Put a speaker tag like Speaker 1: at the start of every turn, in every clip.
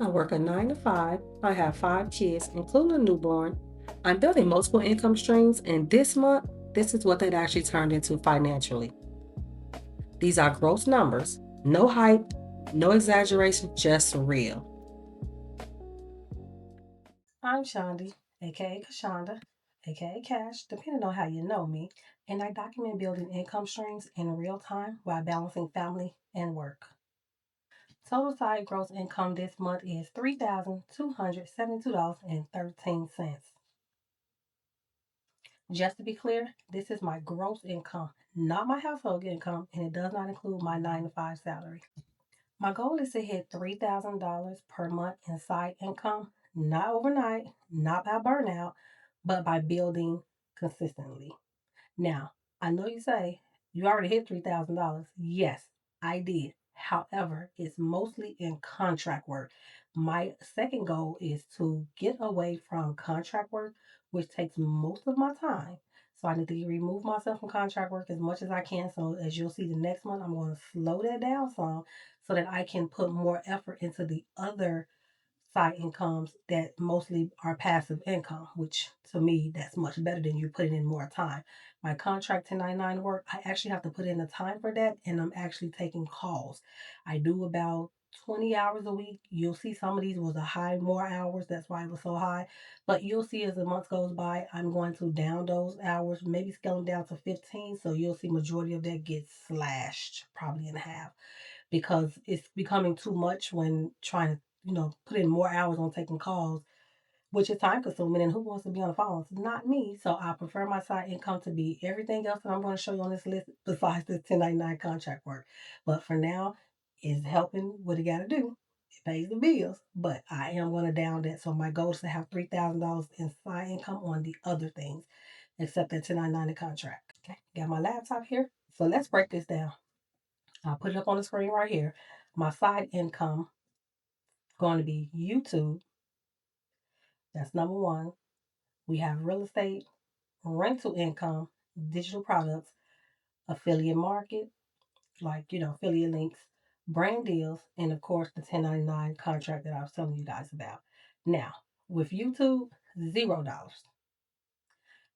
Speaker 1: I work a 9 to 5. I have 5 kids, including a newborn. I'm building multiple income streams, and this month, this is what that actually turned into financially. These are gross numbers, no hype, no exaggeration, just real. I'm Shandi, aka Kashonda, aka Cash, depending on how you know me, and I document building income streams in real time while balancing family and work. Total side gross income this month is $3,272.13. Just to be clear, this is my gross income, not my household income, and it does not include my 9 to 5 salary. My goal is to hit $3,000 per month in side income, not overnight, not by burnout, but by building consistently. Now, I know you say you already hit $3,000. Yes, I did. However, it's mostly in contract work. My second goal is to get away from contract work, which takes most of my time. So I need to remove myself from contract work as much as I can. So as you'll see the next month, I'm going to slow that down some so that I can put more effort into the other side incomes that mostly are passive income, which to me, that's much better than you putting in more time. My contract 1099 work, I actually have to put in the time for that, and I'm actually taking calls. I do about 20 hours a week. You'll see some of these was a high, more hours. That's why it was so high. But you'll see as the month goes by, I'm going to down those hours, maybe scale them down to 15. So you'll see majority of that gets slashed probably in half because it's becoming too much when trying to, put in more hours on taking calls, which is time consuming. And who wants to be on the phone? It's not me. So I prefer my side income to be everything else that I'm going to show you on this list besides the 1099 contract work. But for now, it's helping what it got to do. It pays the bills, but I am going to down that. So my goal is to have $3,000 in side income on the other things, except that 1099 contract. Okay, got my laptop here. So let's break this down. I'll put it up on the screen right here. My side income going to be YouTube. That's number one. We have real estate, rental income, digital products, affiliate market, like, affiliate links, brand deals, and of course the 1099 contract that I was telling you guys about. Now, with YouTube, $0.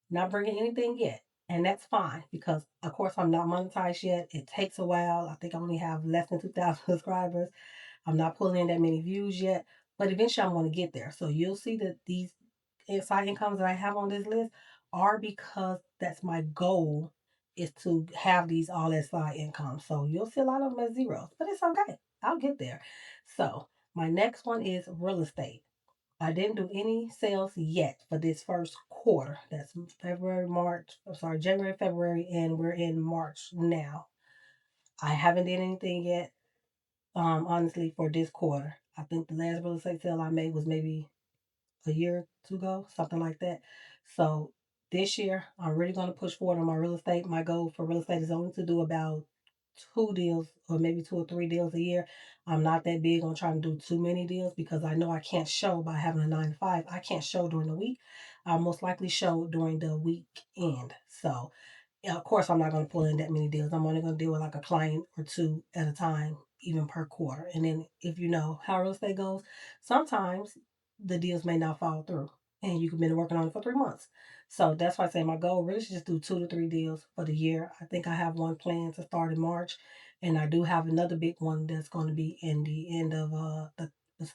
Speaker 1: Not bringing anything yet. And that's fine because, of course, I'm not monetized yet. It takes a while. I think I only have less than 2,000 subscribers. I'm not pulling in that many views yet, but eventually I'm going to get there. So you'll see that these side incomes that I have on this list are because that's my goal is to have these all as side income. So you'll see a lot of them as zeros, but it's okay. I'll get there. So my next one is real estate. I didn't do any sales yet for this first quarter. That's February, March, I'm sorry, January, February, and we're in March now. I haven't did anything yet, honestly, for this quarter. I think the last real estate sale I made was maybe a year or two ago, something like that. So this year, I'm really going to push forward on my real estate. My goal for real estate is only to do about 2 deals or maybe 2 or 3 deals a year. I'm not that big on trying to do too many deals because I know I can't show by having a 9 to 5. I can't show during the week. I'll most likely show during the weekend. So yeah, of course, I'm not going to pull in that many deals. I'm only going to deal with like a client or two at a time, even per quarter. And then, if you know how real estate goes, sometimes the deals may not fall through, and you could been working on it for 3 months. So that's why I say my goal really is just do 2 to 3 deals for the year. I think I have one planned to start in March, and I do have another big one that's going to be in the end of the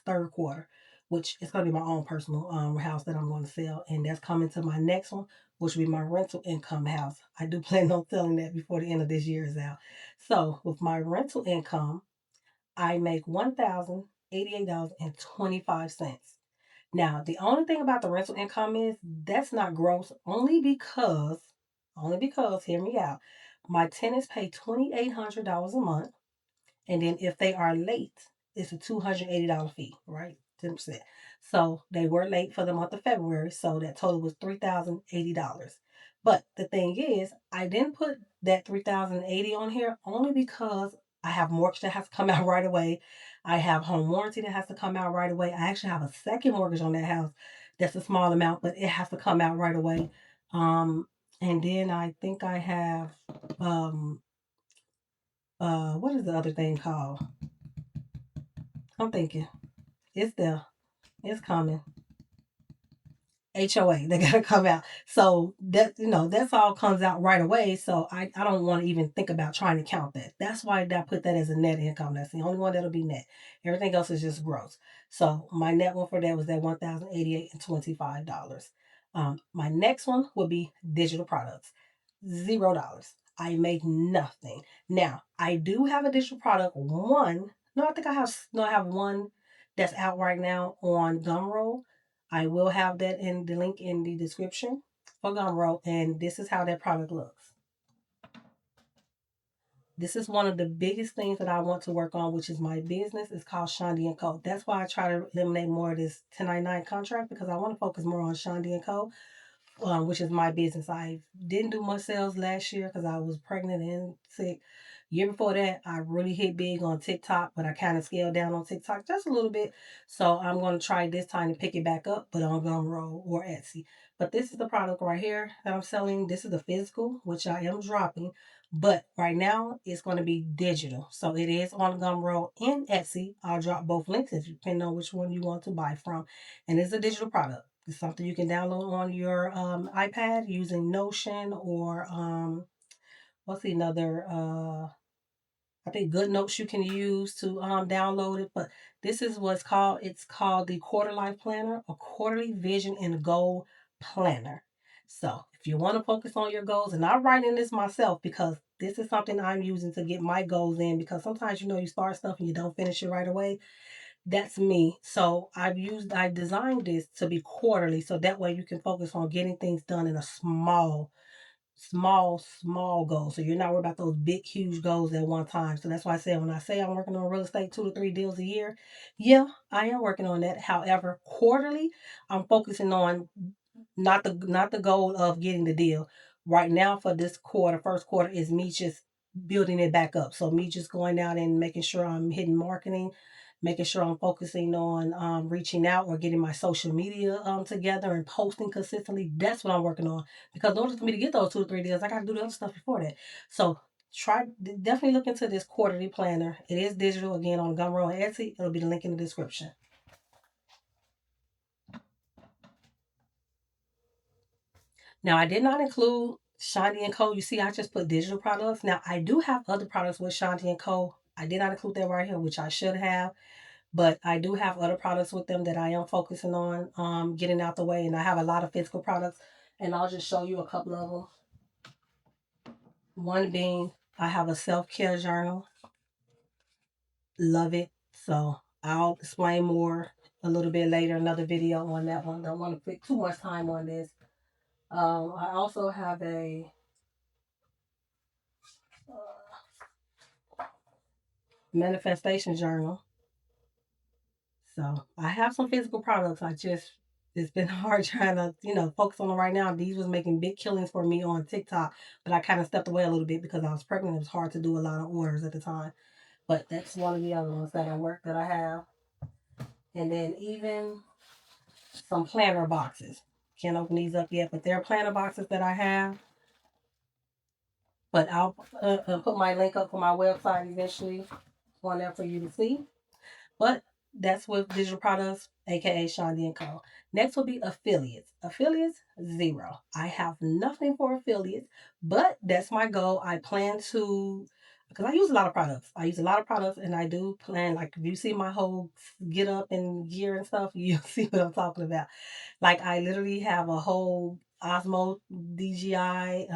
Speaker 1: third quarter, which is going to be my own personal house that I'm going to sell, and that's coming to my next one, which will be my rental income house. I do plan on selling that before the end of this year is out. So with my rental income, I make $1,088.25. Now, the only thing about the rental income is that's not gross only because, hear me out, my tenants pay $2,800 a month. And then if they are late, it's a $280 fee, right? 10%. So they were late for the month of February. So that total was $3,080. But the thing is, I didn't put that $3,080 on here only because I have mortgage that has to come out right away. I have home warranty that has to come out right away. I actually have a second mortgage on that house. That's a small amount, but it has to come out right away. Um, and then I think I have um what is the other thing called? I'm thinking. It's there. It's coming. HOA, they gotta come out. So that's all comes out right away. So I don't want to even think about trying to count that. That's why I put that as a net income. That's the only one that'll be net. Everything else is just gross. So my net one for that was that $1,088.25. My next one would be digital products. $0. I make nothing. Now I do have a digital product. One, no, I think I have no, I have one that's out right now on Gumroad. I will have that in the link in the description for Gumroad, and this is how that product looks. This is one of the biggest things that I want to work on, which is my business. It's called Shondi and Co. That's why I try to eliminate more of this 1099 contract because I want to focus more on Shondi and Co, which is my business. I didn't do much sales last year because I was pregnant and sick. Year before that, I really hit big on TikTok, but I kind of scaled down on TikTok just a little bit. So I'm going to try this time to pick it back up, but on Gumroad or Etsy. But this is the product right here that I'm selling. This is the physical, which I am dropping. But right now, it's going to be digital. So it is on Gumroad and Etsy. I'll drop both links if you depending on which one you want to buy from. And it's a digital product. It's something you can download on your iPad using Notion or what's another I think Good Notes you can use to download it. But this is what's called. It's called the Quarter Life Planner, a quarterly vision and goal planner. So if you want to focus on your goals, and I'm writing this myself because this is something I'm using to get my goals in. Because sometimes you start stuff and you don't finish it right away. That's me. So I designed this to be quarterly, so that way you can focus on getting things done in a small goals. So you're not worried about those big, huge goals at one time. So that's why I said when I say I'm working on real estate 2 to 3 deals a year, yeah, I am working on that. However, quarterly, I'm focusing on not the goal of getting the deal. Right now for this quarter, first quarter is me just building it back up. So me just going out and making sure I'm hitting marketing, making sure I'm focusing on reaching out or getting my social media together and posting consistently. That's what I'm working on. Because in order for me to get those 2 to 3 deals, I got to do the other stuff before that. So definitely look into this quarterly planner. It is digital again on Gumroad and Etsy. It'll be the link in the description. Now, I did not include Shanti and Co. You see, I just put digital products. Now, I do have other products with Shanti and Co. I did not include that right here, which I should have, but I do have other products with them that I am focusing on getting out the way, and I have a lot of physical products, and I'll just show you a couple of them. One being, I have a self-care journal. Love it. So I'll explain more a little bit later, another video on that one. Don't want to put too much time on this. I also have a manifestation journal. So I have some physical products. It's been hard trying to, focus on them right now. These was making big killings for me on TikTok, but I kind of stepped away a little bit because I was pregnant. It was hard to do a lot of orders at the time. But that's one of the other ones that I have. And then even some planner boxes. Can't open these up yet, but they're planner boxes that I have. But I'll put my link up for my website eventually on there for you to see. But that's with digital products, aka Shondi and Co. Next will be affiliates. Affiliates, zero. I have nothing for affiliates, but that's my goal. I plan to, because I use a lot of products. I use a lot of products, and I do plan, like, if you see my whole get up and gear and stuff, you'll see what I'm talking about. Like, I literally have a whole Osmo DJI,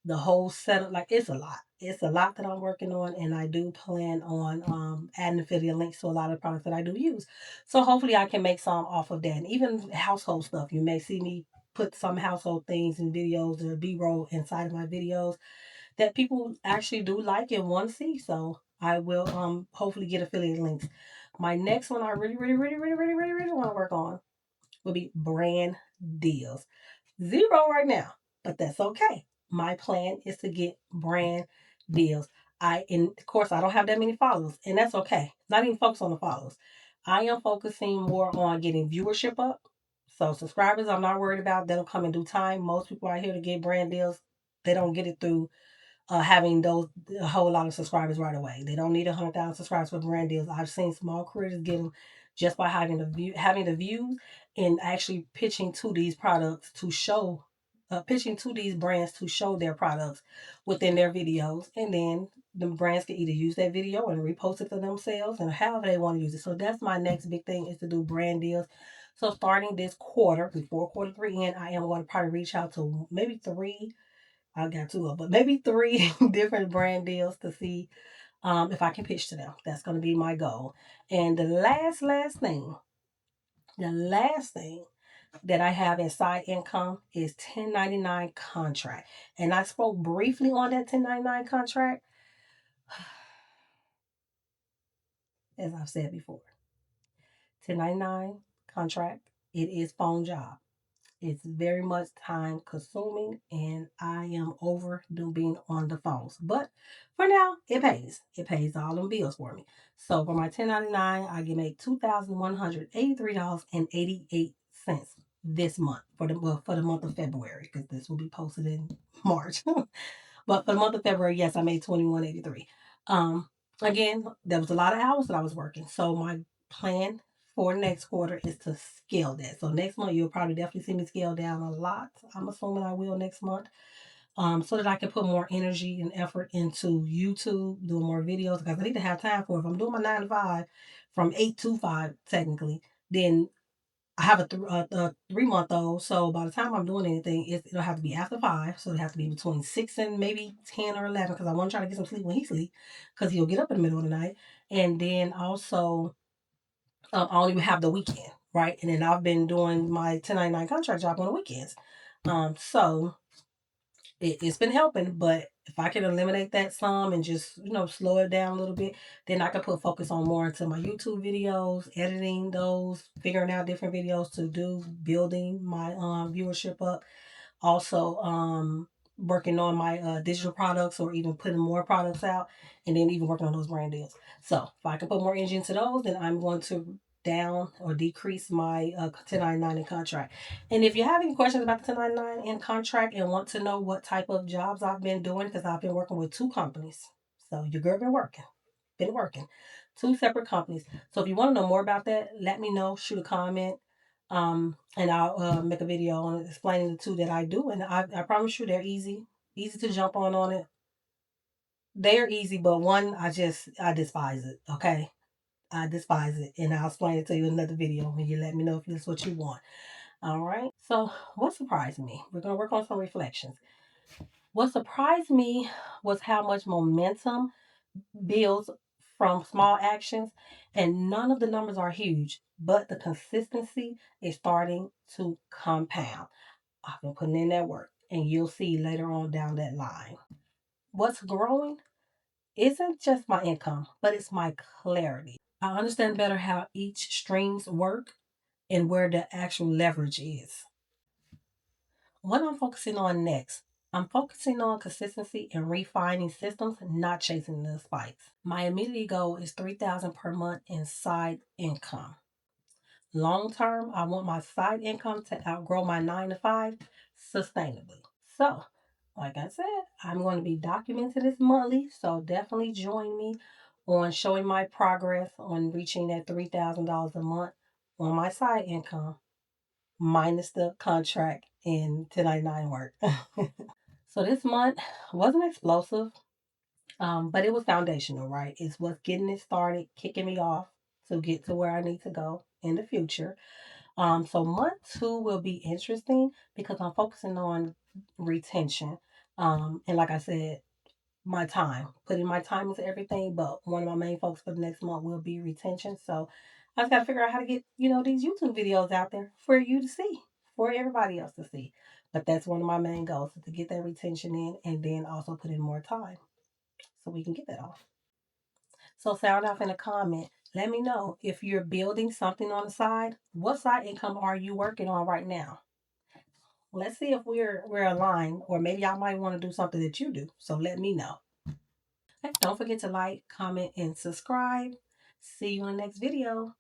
Speaker 1: the whole setup. Like, it's a lot. It's a lot that I'm working on, and I do plan on adding affiliate links to a lot of products that I do use. So hopefully I can make some off of that. And even household stuff. You may see me put some household things in videos or B-roll inside of my videos that people actually do like and want to see. So I will hopefully get affiliate links. My next one I really, really, really, really, really, really, really want to work on will be brand deals. Zero right now, but that's okay. My plan is to get brand deals. And of course, I don't have that many followers, and that's okay. Not even focus on the followers. I am focusing more on getting viewership up. So subscribers, I'm not worried about. That'll come in due time. Most people out here to get brand deals, they don't get it through having those a whole lot of subscribers right away. They don't need 100,000 subscribers for brand deals. I've seen small creators get them just by having the views, and actually pitching to these products to show, pitching to these brands to show their products within their videos, and then the brands can either use that video and repost it for themselves and however they want to use it. So that's my next big thing, is to do brand deals. So starting this quarter, before quarter three end, I am going to probably reach out to maybe three. I got two of them, but maybe three different brand deals to see if I can pitch to them. That's going to be my goal. And the last thing that I have in side income is 1099 contract. And I spoke briefly on that 1099 contract, as I've said before. 1099 contract, it is phone job. It's very much time consuming, and I am overdue being on the phones. But for now, it pays. It pays all them bills for me. So for my 1099, I can make $2,183.88 this month for the month of February, because this will be posted in March. But for the month of February, yes, I made 2183. Again, there was a lot of hours that I was working. So my plan for next quarter is to scale that. So next month you'll probably definitely see me scale down a lot. I'm assuming I will next month. So that I can put more energy and effort into YouTube, doing more videos, because I need to have time for it. If I'm doing my 9 to 5 from 8 to 5 technically, then I have a 3 month old, so by the time I'm doing anything, it'll have to be after 5. So it'll have to be between 6 and maybe 10 or 11, because I want to try to get some sleep when he sleep, because he'll get up in the middle of the night. And then also, I only have the weekend, right? And then I've been doing my 1099 contract job on the weekends. So it's been helping, but if I can eliminate that some and just, slow it down a little bit, then I can put focus on more into my YouTube videos, editing those, figuring out different videos to do, building my viewership up. Also, working on my digital products, or even putting more products out, and then even working on those brand deals. So if I can put more energy into those, then I'm going to down or decrease my 1099 in contract. And if you have any questions about the 1099 in contract and want to know what type of jobs I've been doing, because I've been working with two companies. So your girl been working, two separate companies. So if you want to know more about that, let me know, shoot a comment, and I'll make a video on explaining the two that I do. And I promise you, they're easy to jump on it. They're easy, but one, I despise it. Okay, I despise it, and I'll explain it to you in another video when you let me know if this is what you want. All right. So what surprised me? We're gonna work on some reflections. What surprised me was how much momentum builds from small actions, and none of the numbers are huge, but the consistency is starting to compound. I've been putting in that work, and you'll see later on down that line. What's growing isn't just my income, but it's my clarity. I understand better how each streams work and where the actual leverage is. What I'm focusing on next, I'm focusing on consistency and refining systems, not chasing the spikes. My immediate goal is 3,000 per month in side income. Long term, I want my side income to outgrow my 9 to 5 sustainably. So, like I said, I'm going to be documenting this monthly. So definitely join me on showing my progress on reaching that $3,000 a month on my side income, minus the contract and 1099 work. So this month wasn't explosive, but it was foundational, right? It's what's getting it started, kicking me off to get to where I need to go in the future. So month 2 will be interesting because I'm focusing on retention. And like I said, my time, putting my time into everything, but one of my main focus for the next month will be retention. So I just got to figure out how to get, these YouTube videos out there for you to see, for everybody else to see. But that's one of my main goals, is to get that retention in, and then also put in more time so we can get that off. So sound off in a comment. Let me know if you're building something on the side. What side income are you working on right now? Let's see if we're aligned, or maybe I might want to do something that you do. So let me know. Okay, don't forget to like, comment, and subscribe. See you in the next video.